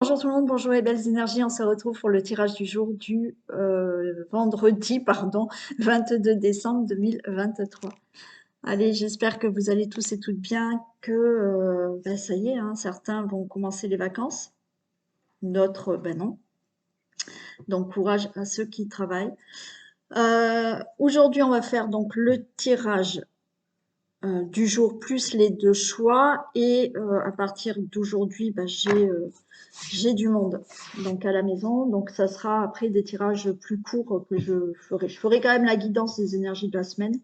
Bonjour tout le monde, bonjour les belles énergies, on se retrouve pour le tirage du jour du vendredi 22 décembre 2023. Allez, j'espère que vous allez tous et toutes bien, que ça y est, hein, certains vont commencer les vacances, d'autres non. Donc courage à ceux qui travaillent. Aujourd'hui on va faire donc le tirage du jour plus les deux choix et à partir d'aujourd'hui j'ai du monde donc à la maison, donc ça sera après des tirages plus courts que je ferai. Je ferai quand même la guidance des énergies de la semaine,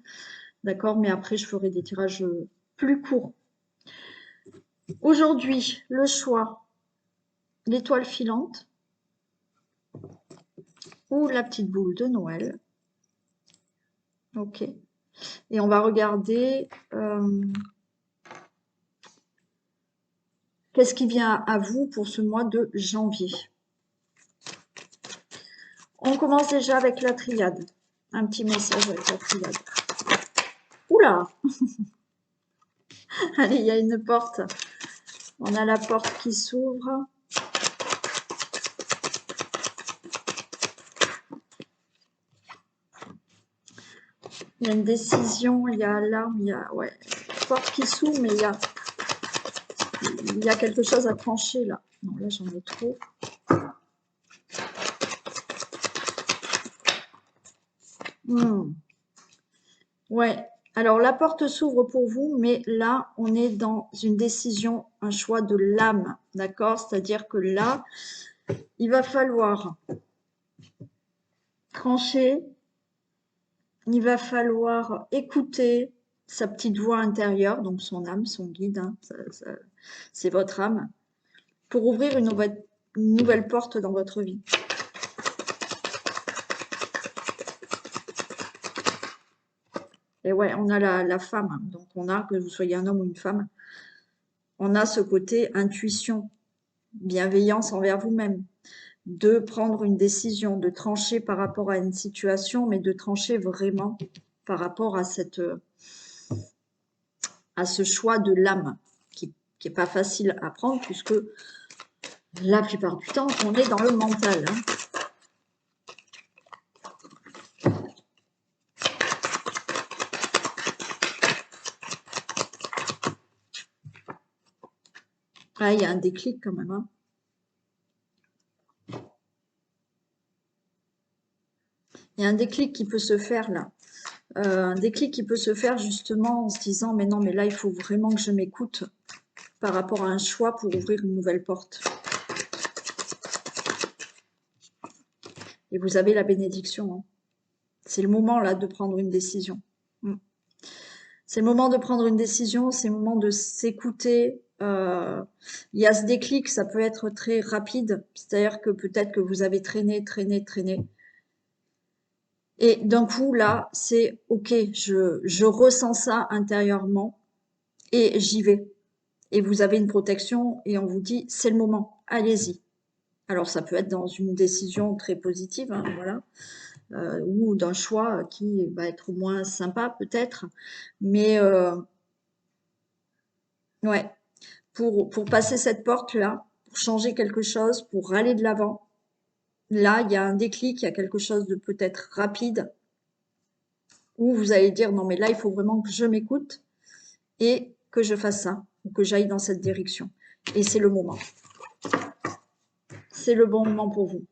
d'accord, mais après je ferai des tirages plus courts. Aujourd'hui, le choix, l'étoile filante ou la petite boule de Noël. Ok. Et on va regarder qu'est-ce qui vient à vous pour ce mois de janvier. On commence déjà avec la triade. Un petit message avec la triade. Oula! Allez, il y a une porte. On a la porte qui s'ouvre. Il y a une décision, il y a l'arme, il y a porte qui s'ouvre, mais il y a quelque chose à trancher là. Non, là j'en ai trop. Ouais. Alors la porte s'ouvre pour vous, mais là on est dans une décision, un choix de l'âme, d'accord? C'est-à-dire que là, il va falloir trancher, il va falloir écouter sa petite voix intérieure, donc son âme, son guide, hein, c'est votre âme, pour ouvrir une nouvelle porte dans votre vie. Et ouais, on a la femme, hein, donc on a, que vous soyez un homme ou une femme, on a ce côté intuition, bienveillance envers vous-même, de prendre une décision, de trancher par rapport à une situation, mais de trancher vraiment par rapport à ce choix de l'âme, qui n'est pas facile à prendre, puisque la plupart du temps, on est dans le mental. Hein. Ah, il y a un déclic quand même. Hein. Il y a un déclic qui peut se faire là. Un déclic qui peut se faire justement en se disant mais non, mais là, il faut vraiment que je m'écoute par rapport à un choix pour ouvrir une nouvelle porte. Et vous avez la bénédiction. Hein. C'est le moment là de prendre une décision. C'est le moment de prendre une décision, c'est le moment de s'écouter. Il y a ce déclic, ça peut être très rapide, c'est-à-dire que peut-être que vous avez traîné. Et d'un coup, là, c'est ok, je ressens ça intérieurement et j'y vais. Et vous avez une protection et on vous dit, c'est le moment, allez-y. Alors, ça peut être dans une décision très positive, hein, voilà, ou d'un choix qui va être moins sympa peut-être, mais ouais, pour passer cette porte-là, pour changer quelque chose, pour aller de l'avant. Là, il y a un déclic, il y a quelque chose de peut-être rapide, où vous allez dire, non mais là, il faut vraiment que je m'écoute et que je fasse ça, ou que j'aille dans cette direction. Et c'est le moment. C'est le bon moment pour vous.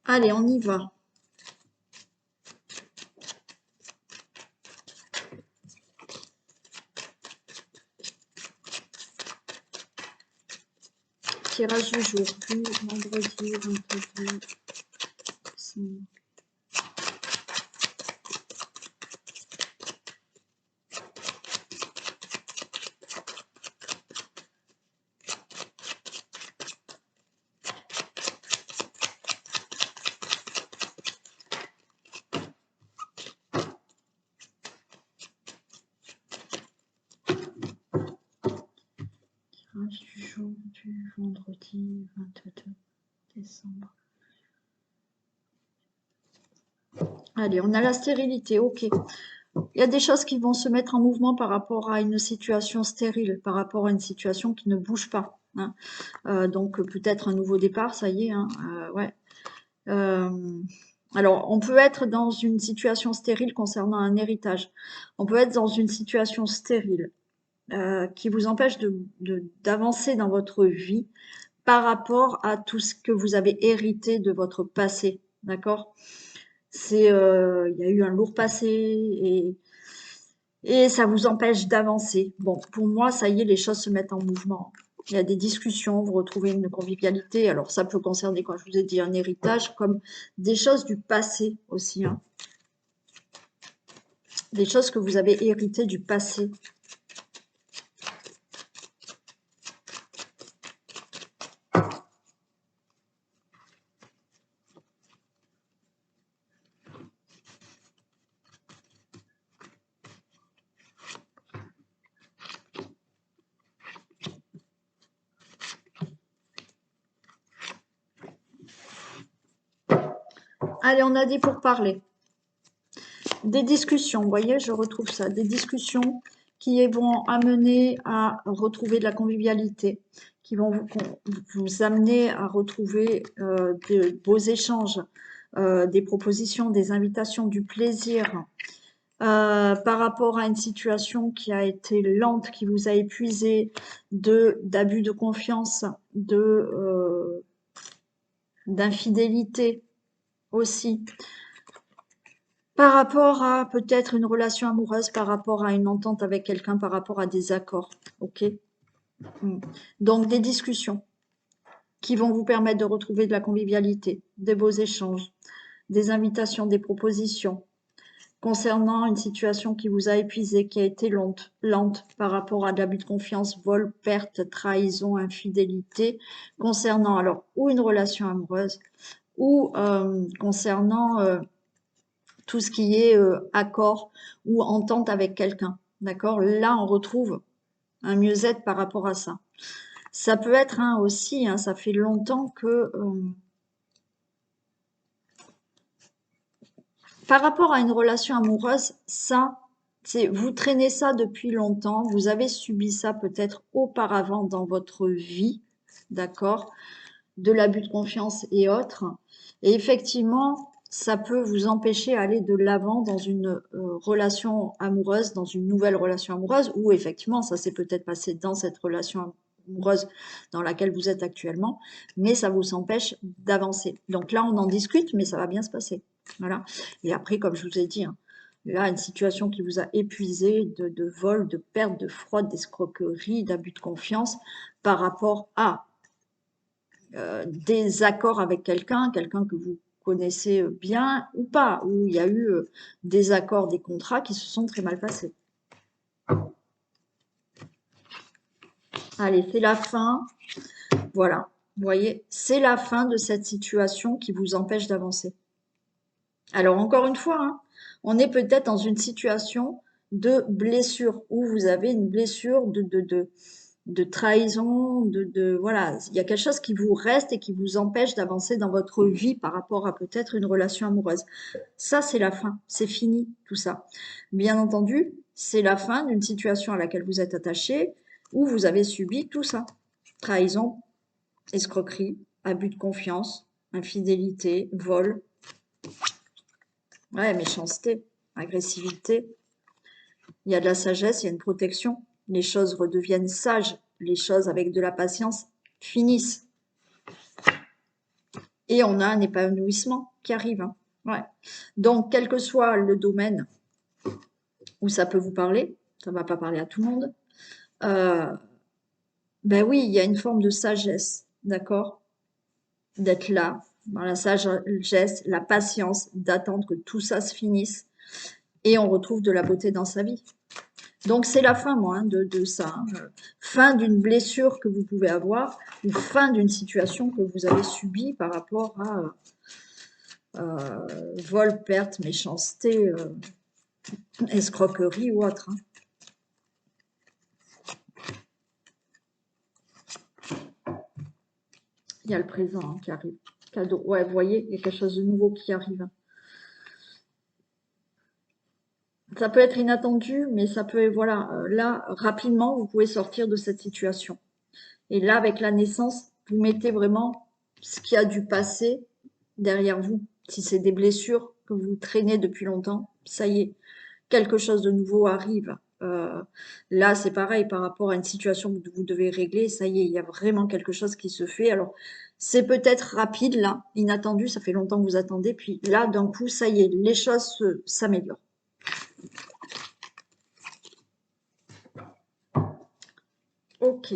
Allez, on y va. Tirage du jour, du vendredi 22 décembre. Tirage du jour du vendredi 22 décembre. Allez, on a la stérilité, ok. Il y a des choses qui vont se mettre en mouvement par rapport à une situation stérile, par rapport à une situation qui ne bouge pas. hein. Donc peut-être un nouveau départ, ça y est, hein, ouais. Alors, on peut être dans une situation stérile concernant un héritage. On peut être dans une situation stérile qui vous empêche d'avancer dans votre vie par rapport à tout ce que vous avez hérité de votre passé, d'accord? Il y a eu un lourd passé et ça vous empêche d'avancer. Bon, pour moi, ça y est, les choses se mettent en mouvement. Il y a des discussions, vous retrouvez une convivialité. Alors, ça peut concerner, quand je vous ai dit, un héritage, comme des choses du passé aussi, hein. Des choses que vous avez héritées du passé. Allez, on a dit pour parler. Des discussions, vous voyez, je retrouve ça. Des discussions qui vont amener à retrouver de la convivialité, qui vont vous amener à retrouver de beaux échanges, des propositions, des invitations, du plaisir. Par rapport à une situation qui a été lente, qui vous a épuisé, d'abus de confiance, d'infidélité aussi. Par rapport à peut-être une relation amoureuse, par rapport à une entente avec quelqu'un, par rapport à des accords, ok? Donc des discussions qui vont vous permettre de retrouver de la convivialité, des beaux échanges, des invitations, des propositions concernant une situation qui vous a épuisé, qui a été lente par rapport à de l'abus de confiance, vol, perte, trahison, infidélité, concernant alors ou une relation amoureuse ou concernant tout ce qui est accord ou entente avec quelqu'un. D'accord? Là, on retrouve un mieux-être par rapport à ça. Ça peut être aussi, ça fait longtemps que par rapport à une relation amoureuse, ça, vous traînez ça depuis longtemps, vous avez subi ça peut-être auparavant dans votre vie, d'accord? De l'abus de confiance et autres. Et effectivement, ça peut vous empêcher d'aller de l'avant dans une relation amoureuse, dans une nouvelle relation amoureuse, ou effectivement, ça s'est peut-être passé dans cette relation amoureuse dans laquelle vous êtes actuellement, mais ça vous empêche d'avancer. Donc là, on en discute, mais ça va bien se passer. Voilà. Et après, comme je vous ai dit, là, une situation qui vous a épuisé de vol, de perte, de fraude, d'escroquerie, d'abus de confiance par rapport à des accords avec quelqu'un que vous connaissez bien ou pas, où il y a eu des accords, des contrats qui se sont très mal passés. Allez, c'est la fin. Voilà, vous voyez, c'est la fin de cette situation qui vous empêche d'avancer. Alors, encore une fois, on est peut-être dans une situation de blessure, où vous avez une blessure de trahison, voilà, il y a quelque chose qui vous reste et qui vous empêche d'avancer dans votre vie par rapport à peut-être une relation amoureuse. Ça, c'est la fin, c'est fini tout ça. Bien entendu, c'est la fin d'une situation à laquelle vous êtes attaché, où vous avez subi tout ça. Trahison, escroquerie, abus de confiance, infidélité, vol, ouais, méchanceté, agressivité. Il y a de la sagesse, il y a une protection. Les choses redeviennent sages. Les choses avec de la patience finissent. Et on a un épanouissement qui arrive. Ouais. Donc, quel que soit le domaine où ça peut vous parler, ça ne va pas parler à tout le monde, ben oui, il y a une forme de sagesse, d'accord? D'être là, dans la sagesse, la patience, d'attendre que tout ça se finisse et on retrouve de la beauté dans sa vie. Donc c'est la fin, moi, de ça. Fin d'une blessure que vous pouvez avoir ou fin d'une situation que vous avez subie par rapport à vol, perte, méchanceté, escroquerie ou autre. Il y a le présent qui arrive. Cadeau. Ouais, vous voyez, il y a quelque chose de nouveau qui arrive. Ça peut être inattendu, mais ça peut, voilà, là, rapidement, vous pouvez sortir de cette situation. Et là, avec la naissance, vous mettez vraiment ce qui a dû passer derrière vous. Si c'est des blessures que vous traînez depuis longtemps, ça y est, quelque chose de nouveau arrive. Là, c'est pareil par rapport à une situation que vous devez régler. Ça y est, il y a vraiment quelque chose qui se fait. Alors, c'est peut-être rapide, là, inattendu. Ça fait longtemps que vous attendez. Puis là, d'un coup, ça y est, les choses s'améliorent. Ok.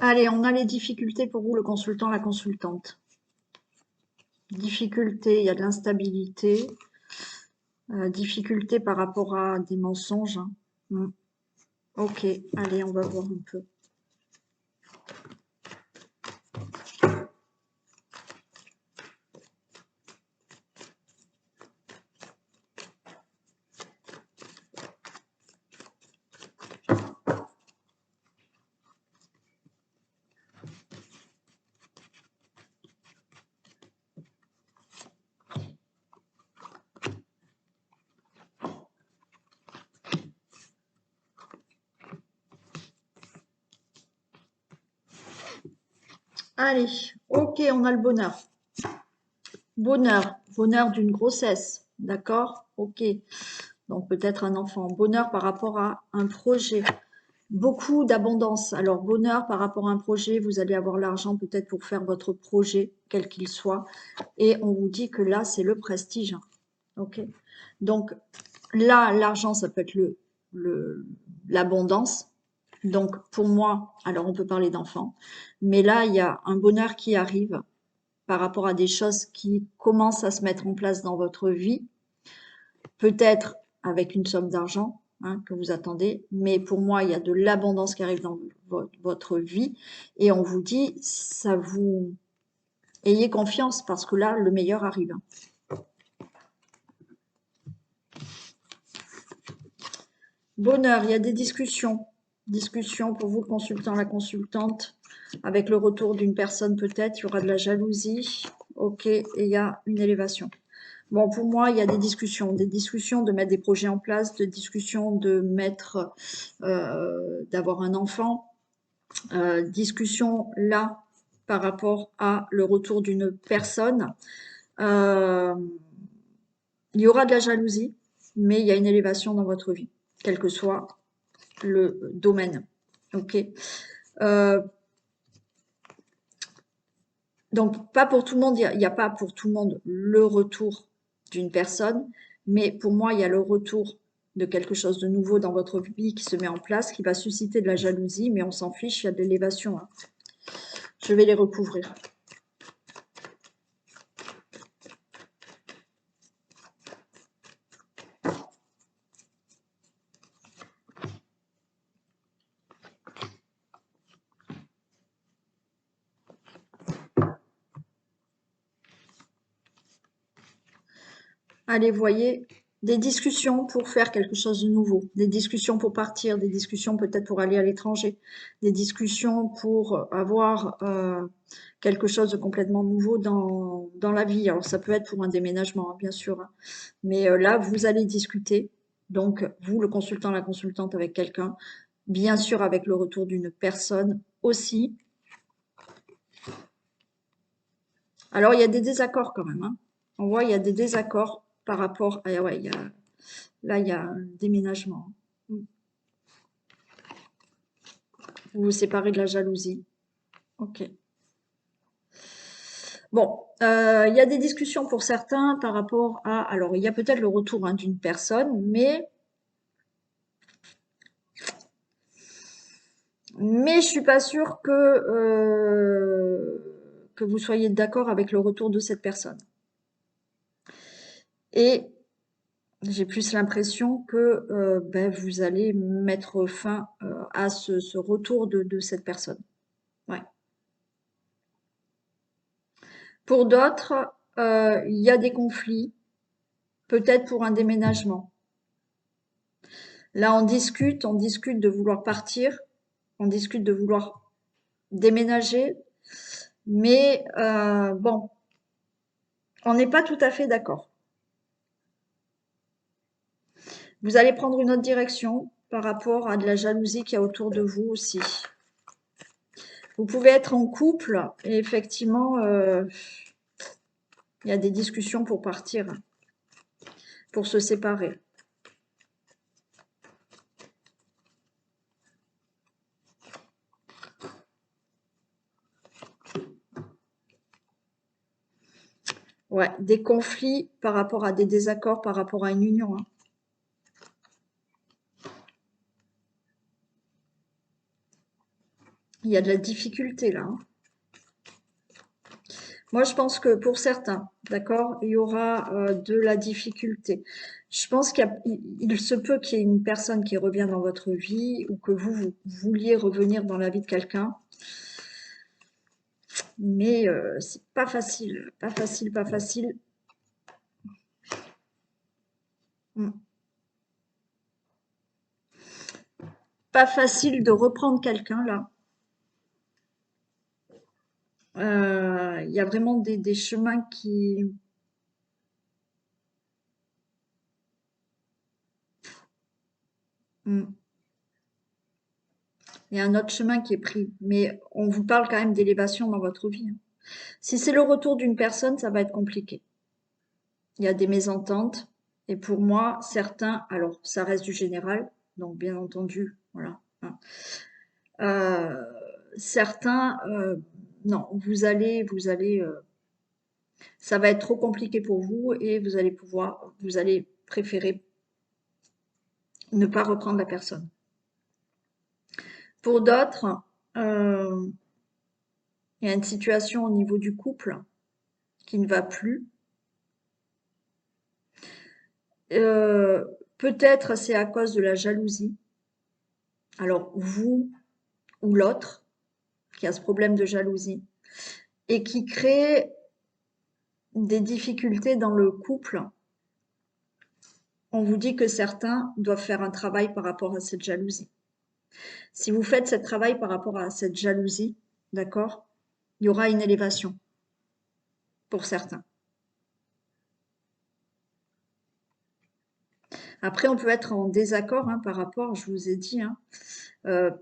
Allez, on a les difficultés pour vous, le consultant, la consultante. Difficulté, il y a de l'instabilité. Difficulté par rapport à des mensonges. Hein. Ok, allez, on va voir un peu. Allez, ok, on a le bonheur. Bonheur, bonheur d'une grossesse, d'accord? Ok, donc peut-être un enfant. Bonheur par rapport à un projet. Beaucoup d'abondance. Alors, bonheur par rapport à un projet, vous allez avoir l'argent peut-être pour faire votre projet, quel qu'il soit. Et on vous dit que là, c'est le prestige. Ok? Donc, là, l'argent, ça peut être l'abondance. Donc, pour moi, alors on peut parler d'enfant, mais là, il y a un bonheur qui arrive par rapport à des choses qui commencent à se mettre en place dans votre vie, peut-être avec une somme d'argent hein, que vous attendez, mais pour moi, il y a de l'abondance qui arrive dans votre vie et on vous dit, ça vous ayez confiance parce que là, le meilleur arrive. Bonheur, il y a des discussions. Discussions pour vous, le consultant, la consultante, avec le retour d'une personne peut-être, il y aura de la jalousie. Ok, et il y a une élévation. Bon, pour moi, il y a des discussions de mettre des projets en place, de discussions de mettre, d'avoir un enfant, discussion là par rapport à le retour d'une personne. Euh, il y aura de la jalousie, mais il y a une élévation dans votre vie, quel que soit le domaine. Ok. Euh, donc pas pour tout le monde, il n'y a pas pour tout le monde le retour d'une personne, mais pour moi il y a le retour de quelque chose de nouveau dans votre vie qui se met en place, qui va susciter de la jalousie, mais on s'en fiche, il y a de l'élévation. Hein. Je vais les recouvrir. Allez, voyez, des discussions pour faire quelque chose de nouveau, des discussions pour partir, des discussions peut-être pour aller à l'étranger, des discussions pour avoir quelque chose de complètement nouveau dans la vie. Alors ça peut être pour un déménagement, hein, bien sûr, hein. Mais là, vous allez discuter, donc vous, le consultant, la consultante avec quelqu'un, bien sûr avec le retour d'une personne aussi. Alors il y a des désaccords quand même, hein. On voit il y a des désaccords par rapport à... Ouais, là, il y a un déménagement. Vous vous séparez de la jalousie. Ok. Bon, il y a des discussions pour certains par rapport à... Alors, il y a peut-être le retour hein, d'une personne, mais je suis pas sûre que vous soyez d'accord avec le retour de cette personne. Et j'ai plus l'impression que ben, vous allez mettre fin à ce retour de cette personne. Ouais. Pour d'autres, il y a des conflits, peut-être pour un déménagement. Là, on discute de vouloir partir, on discute de vouloir déménager, mais bon, on n'est pas tout à fait d'accord. Vous allez prendre une autre direction par rapport à de la jalousie qu'il y a autour de vous aussi. Vous pouvez être en couple et effectivement, il y a des discussions pour partir, pour se séparer. Ouais, des conflits par rapport à des désaccords, par rapport à une union, hein. Il y a de la difficulté là, hein. Moi, je pense que pour certains, d'accord, il y aura de la difficulté. Je pense qu'il se peut qu'il y ait une personne qui revient dans votre vie ou que vous vouliez revenir dans la vie de quelqu'un, mais c'est pas facile, pas facile, pas facile. Hmm. Pas facile de reprendre quelqu'un là. Il y a vraiment des chemins qui... Hmm. Il y a un autre chemin qui est pris, mais on vous parle quand même d'élévation dans votre vie, hein. Si c'est le retour d'une personne, ça va être compliqué. Il y a des mésententes, et pour moi, certains, alors ça reste du général, donc bien entendu, voilà, hein. Euh, certains, non, ça va être trop compliqué pour vous et vous allez préférer ne pas reprendre la personne. Pour d'autres, euh, il y a une situation au niveau du couple qui ne va plus. Euh, Peut-être c'est à cause de la jalousie. Alors vous ou l'autre qui a ce problème de jalousie et qui crée des difficultés dans le couple. On vous dit que certains doivent faire un travail par rapport à cette jalousie. Si vous faites ce travail par rapport à cette jalousie, d'accord, il y aura une élévation pour certains. Après, on peut être en désaccord hein, par rapport, je vous ai dit, hein,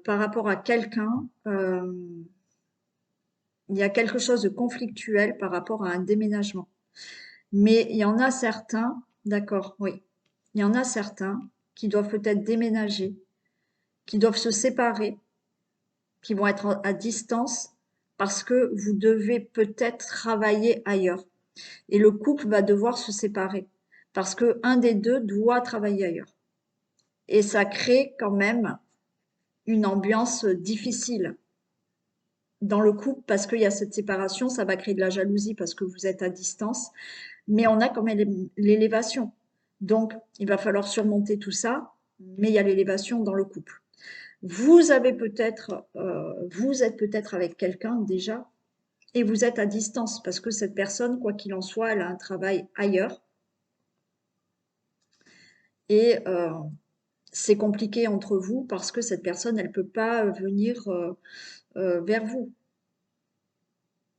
par rapport à quelqu'un. Il y a quelque chose de conflictuel par rapport à un déménagement. Mais il y en a certains, d'accord, oui, il y en a certains qui doivent peut-être déménager, qui doivent se séparer, qui vont être à distance parce que vous devez peut-être travailler ailleurs. Et le couple va devoir se séparer parce que un des deux doit travailler ailleurs. Et ça crée quand même une ambiance difficile dans le couple parce qu'il y a cette séparation, ça va créer de la jalousie parce que vous êtes à distance, mais on a quand même l'élévation. Donc, il va falloir surmonter tout ça, mais il y a l'élévation dans le couple. Vous êtes peut-être avec quelqu'un déjà et vous êtes à distance parce que cette personne, quoi qu'il en soit, elle a un travail ailleurs et c'est compliqué entre vous parce que cette personne, elle peut pas venir vers vous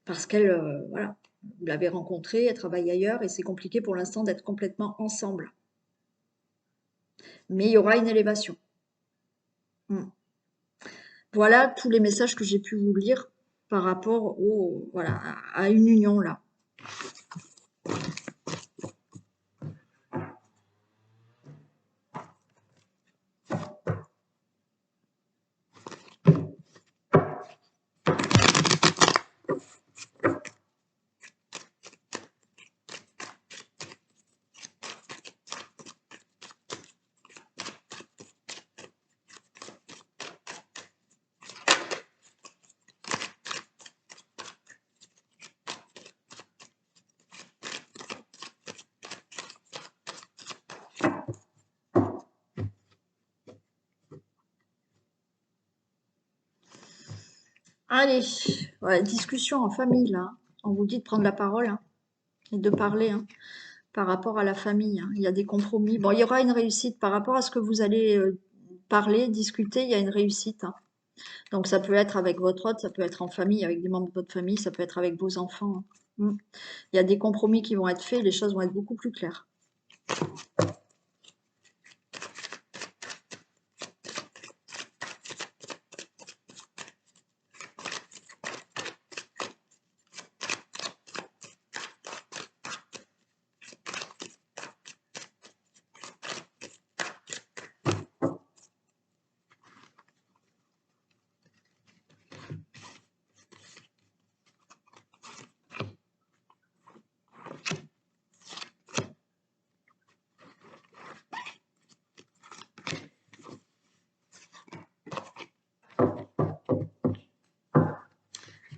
parce qu'elle, voilà, vous l'avez rencontrée, elle travaille ailleurs et c'est compliqué pour l'instant d'être complètement ensemble. Mais il y aura une élévation. Mm. Voilà tous les messages que j'ai pu vous lire par rapport voilà, à une union là. Allez, ouais, discussion en famille là. On vous dit de prendre la parole hein, et de parler par rapport à la famille. Il y a des compromis. Bon, il y aura une réussite par rapport à ce que vous allez parler, discuter. Il y a une réussite. Donc, ça peut être avec votre hôte, ça peut être en famille, avec des membres de votre famille, ça peut être avec vos enfants. Il y a des compromis qui vont être faits, les choses vont être beaucoup plus claires.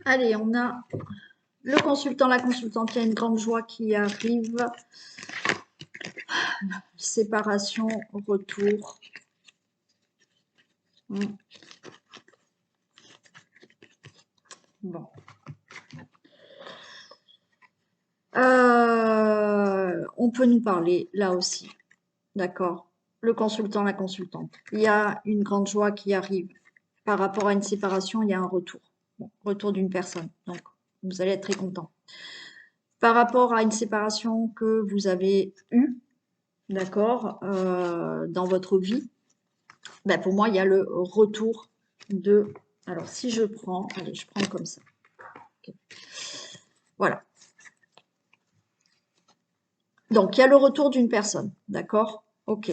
Allez, on a le consultant, la consultante, il y a une grande joie qui arrive. Séparation, retour. Bon. On peut nous parler là aussi. D'accord. Le consultant, la consultante. Il y a une grande joie qui arrive. Par rapport à une séparation, il y a un retour. Bon, retour d'une personne. Donc, vous allez être très content. Par rapport à une séparation que vous avez eue, d'accord, dans votre vie, ben pour moi, il y a le retour de... Alors, si je prends... Allez, je prends comme ça. Okay. Voilà. Donc, il y a le retour d'une personne, d'accord? Ok.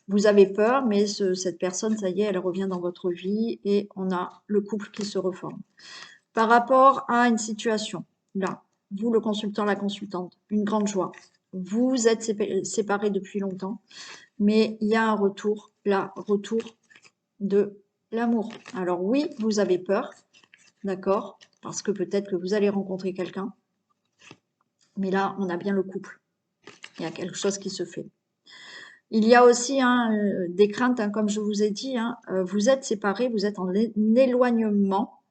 Vous avez peur, mais cette personne, ça y est, elle revient dans votre vie et on a le couple qui se reforme. Par rapport à une situation, là, vous, le consultant, la consultante, une grande joie. Vous êtes séparés depuis longtemps, mais il y a un retour, là, retour de l'amour. Alors oui, vous avez peur, d'accord? Parce que peut-être que vous allez rencontrer quelqu'un. Mais là, on a bien le couple. Il y a quelque chose qui se fait. Il y a aussi des craintes, comme je vous ai dit, vous êtes séparés, vous êtes en éloignement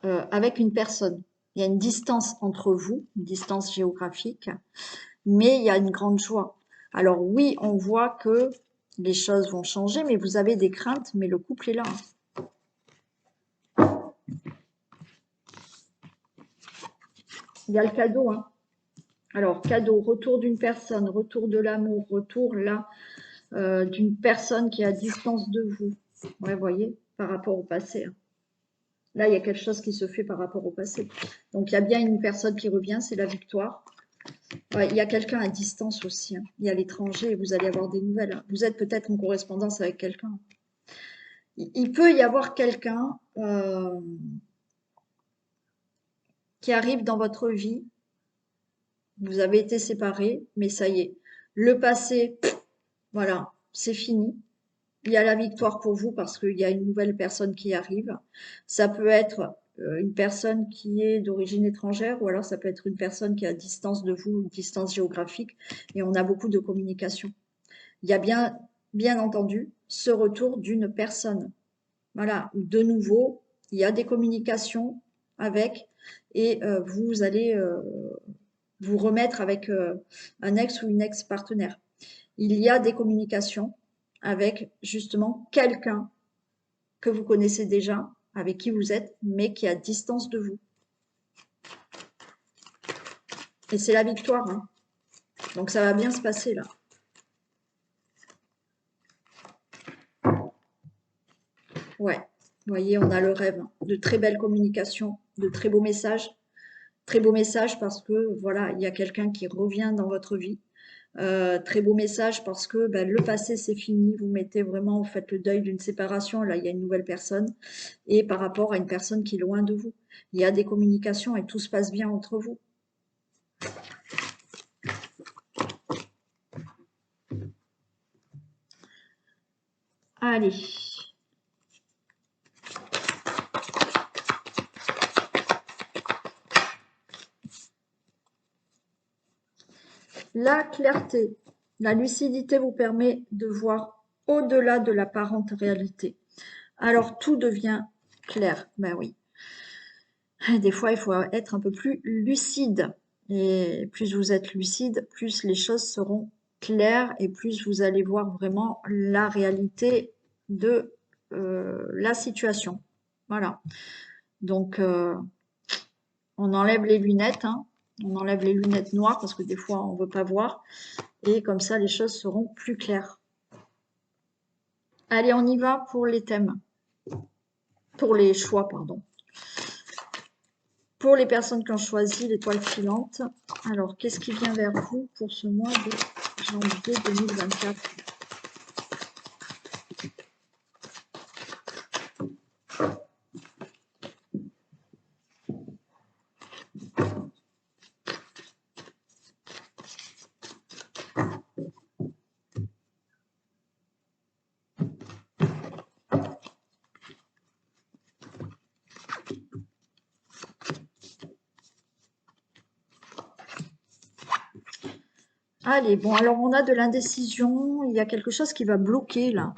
avec une personne. Il y a une distance entre vous, une distance géographique, mais il y a une grande joie. Alors oui, on voit que les choses vont changer, mais vous avez des craintes, mais le couple est là. Il y a le cadeau. Alors, cadeau, retour d'une personne, retour de l'amour, retour là d'une personne qui est à distance de vous. Ouais, vous voyez, par rapport au passé. Là, il y a quelque chose qui se fait par rapport au passé. Donc, il y a bien une personne qui revient, c'est la victoire. Ouais, il y a quelqu'un à distance aussi. Il y a l'étranger et vous allez avoir des nouvelles. Vous êtes peut-être en correspondance avec quelqu'un. Il peut y avoir quelqu'un qui arrive dans votre vie. Vous avez été séparés, mais ça y est. Le passé, voilà, c'est fini. Il y a la victoire pour vous parce qu'il y a une nouvelle personne qui arrive. Ça peut être une personne qui est d'origine étrangère ou alors ça peut être une personne qui est à distance de vous, une distance géographique et on a beaucoup de communication. Il y a bien entendu ce retour d'une personne. Voilà, de nouveau, il y a des communications avec et vous allez vous remettre avec un ex ou une ex-partenaire. Il y a des communications avec justement quelqu'un que vous connaissez déjà, avec qui vous êtes, mais qui est à distance de vous. Et c'est la victoire. Donc ça va bien se passer là. Ouais, vous voyez, on a le rêve. De très belles communications, de très beaux messages. Très beau message parce que voilà, il y a quelqu'un qui revient dans votre vie. Très beau message parce que le passé c'est fini, vous mettez vraiment, vous faites le deuil d'une séparation, là il y a une nouvelle personne et par rapport à une personne qui est loin de vous. Il y a des communications et tout se passe bien entre vous. Allez. La clarté, la lucidité vous permet de voir au-delà de l'apparente réalité. Alors tout devient clair, ben oui. Des fois, il faut être un peu plus lucide. Et plus vous êtes lucide, plus les choses seront claires et plus vous allez voir vraiment la réalité de la situation. Voilà. Donc, on enlève les lunettes, hein. On enlève les lunettes noires parce que des fois, on ne veut pas voir. Et comme ça, les choses seront plus claires. Allez, on y va pour les thèmes. Pour les choix, pardon. Pour les personnes qui ont choisi l'étoile filante, alors qu'est-ce qui vient vers vous pour ce mois de janvier 2024? Allez, bon, alors on a de l'indécision, il y a quelque chose qui va bloquer là.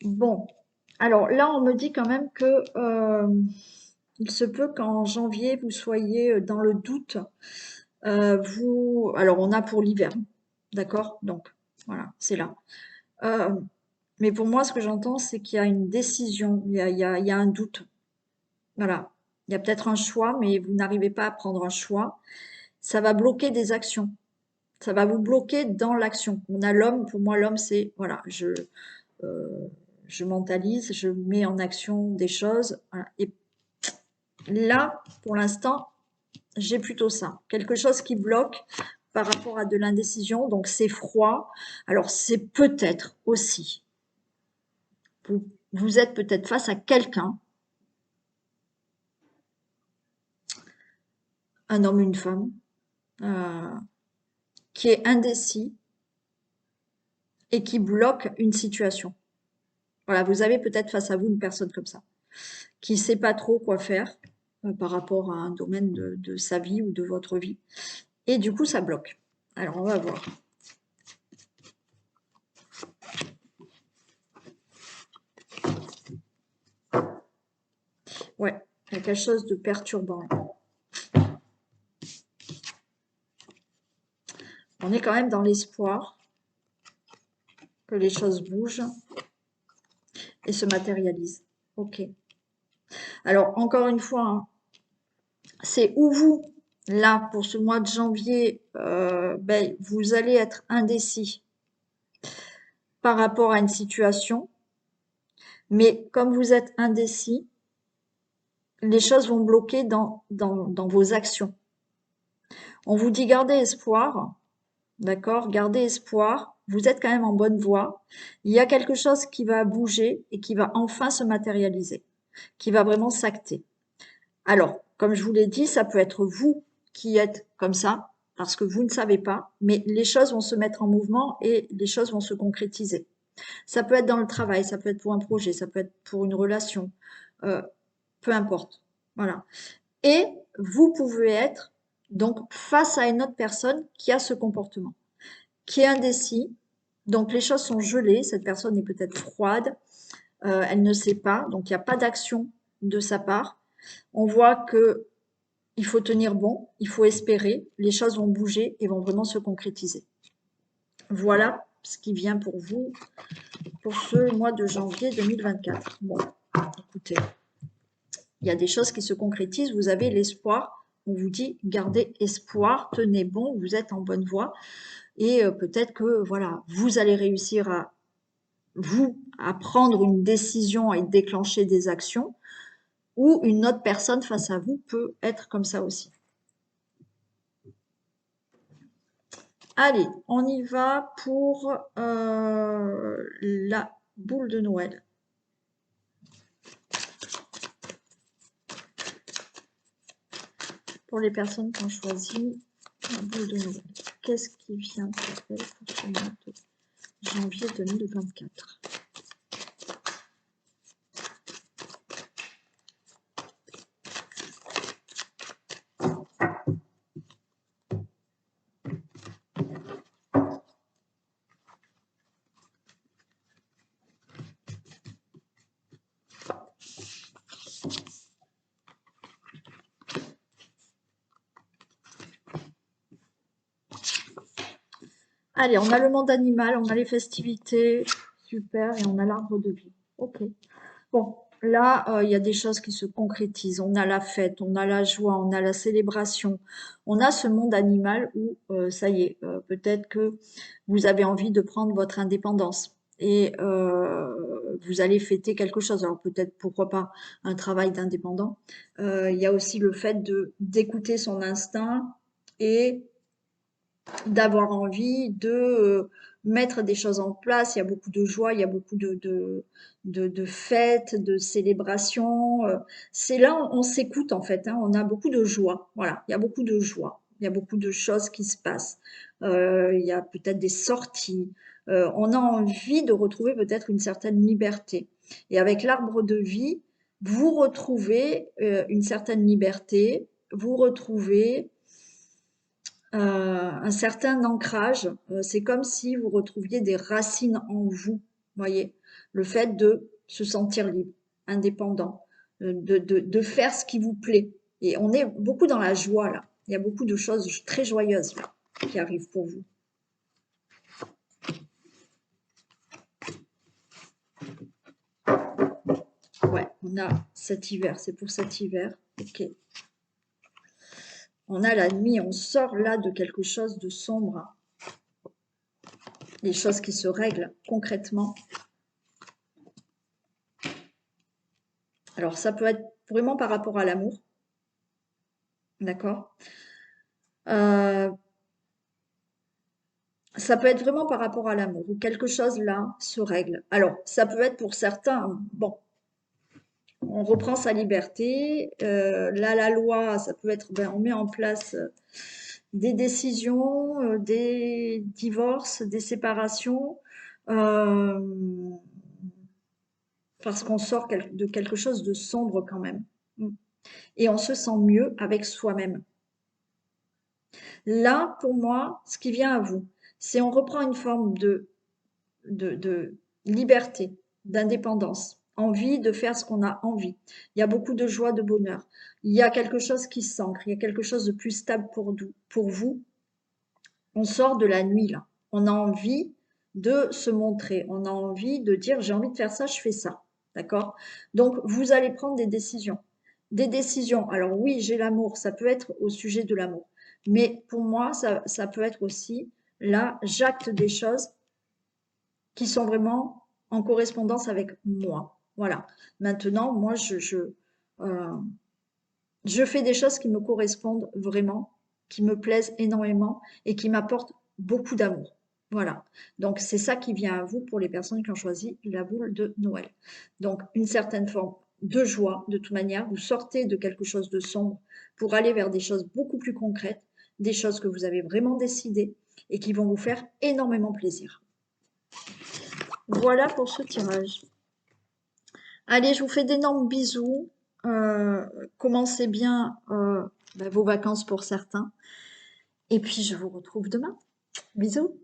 Bon, alors là, on me dit quand même que il se peut qu'en janvier, vous soyez dans le doute. Alors on a pour l'hiver, d'accord? Donc voilà, c'est là. Euh, mais pour moi, ce que j'entends, c'est qu'il y a une décision, il y a un doute. Voilà. Il y a peut-être un choix, mais vous n'arrivez pas à prendre un choix. Ça va bloquer des actions. Ça va vous bloquer dans l'action. On a l'homme, pour moi, l'homme, c'est, voilà, euh, je mentalise, je mets en action des choses. Voilà. Et là, pour l'instant, j'ai plutôt ça. Quelque chose qui bloque par rapport à de l'indécision. Donc, c'est froid. Alors, c'est peut-être aussi, vous êtes peut-être face à quelqu'un, un homme, une femme, euh, qui est indécis et qui bloque une situation. Voilà, vous avez peut-être face à vous une personne comme ça, qui ne sait pas trop quoi faire par rapport à un domaine de sa vie ou de votre vie. Et du coup, ça bloque. Alors, on va voir. Ouais, il y a quelque chose de perturbant. On est quand même dans l'espoir que les choses bougent et se matérialisent. Ok. Alors, encore une fois, hein, c'est où vous, là, pour ce mois de janvier, ben, vous allez être indécis par rapport à une situation, mais comme vous êtes indécis, les choses vont bloquer dans vos actions. On vous dit gardez espoir, d'accord? Gardez espoir, vous êtes quand même en bonne voie. Il y a quelque chose qui va bouger et qui va enfin se matérialiser, qui va vraiment s'acter. Alors, comme je vous l'ai dit, ça peut être vous qui êtes comme ça, parce que vous ne savez pas, mais les choses vont se mettre en mouvement et les choses vont se concrétiser. Ça peut être dans le travail, ça peut être pour un projet, ça peut être pour une relation, euh, peu importe. Voilà. Et vous pouvez être donc face à une autre personne qui a ce comportement, qui est indécis. Donc les choses sont gelées, cette personne est peut-être froide, elle ne sait pas, donc il n'y a pas d'action de sa part. On voit que il faut tenir bon, il faut espérer, les choses vont bouger et vont vraiment se concrétiser. Voilà ce qui vient pour vous pour ce mois de janvier 2024. Bon, écoutez, il y a des choses qui se concrétisent, vous avez l'espoir, on vous dit gardez espoir, tenez bon, vous êtes en bonne voie et peut-être que voilà, vous allez réussir à prendre une décision et déclencher des actions ou une autre personne face à vous peut être comme ça aussi. Allez, on y va pour la boule de Noël. Pour les personnes qui ont choisi la boule de Noël. Qu'est-ce qui vient pour elle pour ce mois de janvier 2024? Allez, on a le monde animal, on a les festivités, super, et on a l'arbre de vie. Ok. Bon, là, il y a des choses qui se concrétisent. On a la fête, on a la joie, on a la célébration. On a ce monde animal où, ça y est, peut-être que vous avez envie de prendre votre indépendance et vous allez fêter quelque chose. Alors peut-être, pourquoi pas, un travail d'indépendant. Il y a aussi le fait de d'écouter son instinct et d'avoir envie de mettre des choses en place. Il y a beaucoup de joie, il y a beaucoup de fêtes, de célébrations. C'est là on s'écoute en fait, hein, on a beaucoup de joie. Voilà, il y a beaucoup de joie. Il y a beaucoup de choses qui se passent. Il y a peut-être des sorties. On a envie de retrouver peut-être une certaine liberté. Et avec l'arbre de vie, vous retrouvez une certaine liberté, vous retrouvez un certain ancrage. C'est comme si vous retrouviez des racines en vous, voyez. Le fait de se sentir libre, indépendant, de faire ce qui vous plaît. Et on est beaucoup dans la joie là. Il y a beaucoup de choses très joyeuses là qui arrivent pour vous. Ouais, on a cet hiver, c'est pour cet hiver. Ok. On a la nuit, on sort là de quelque chose de sombre. Les choses qui se règlent concrètement. Alors, ça peut être vraiment par rapport à l'amour, d'accord? Euh, Ça peut être vraiment par rapport à l'amour, où quelque chose là se règle. Alors, ça peut être pour certains, bon, on reprend sa liberté. Là, la loi, ça peut être, ben, on met en place des décisions, des divorces, des séparations, euh, parce qu'on sort de quelque chose de sombre quand même. Et on se sent mieux avec soi-même. Là, pour moi, ce qui vient à vous, c'est on reprend une forme de liberté, d'indépendance, envie de faire ce qu'on a envie. Il y a beaucoup de joie, de bonheur. Il y a quelque chose qui s'ancre, il y a quelque chose de plus stable pour vous. On sort de la nuit là. On a envie de se montrer, on a envie de dire j'ai envie de faire ça, je fais ça. D'accord? Donc vous allez prendre des décisions. Des décisions. Alors oui, j'ai l'amour, ça peut être au sujet de l'amour. Mais pour moi, ça peut être aussi là, j'acte des choses qui sont vraiment en correspondance avec moi. Voilà. Maintenant, moi, euh, je fais des choses qui me correspondent vraiment, qui me plaisent énormément et qui m'apportent beaucoup d'amour. Voilà. Donc, c'est ça qui vient à vous pour les personnes qui ont choisi la boule de Noël. Donc, une certaine forme de joie, de toute manière. Vous sortez de quelque chose de sombre pour aller vers des choses beaucoup plus concrètes, des choses que vous avez vraiment décidées et qui vont vous faire énormément plaisir. Voilà pour ce tirage. Allez, je vous fais d'énormes bisous. Commencez bien vos vacances pour certains. Et puis, je vous retrouve demain. Bisous.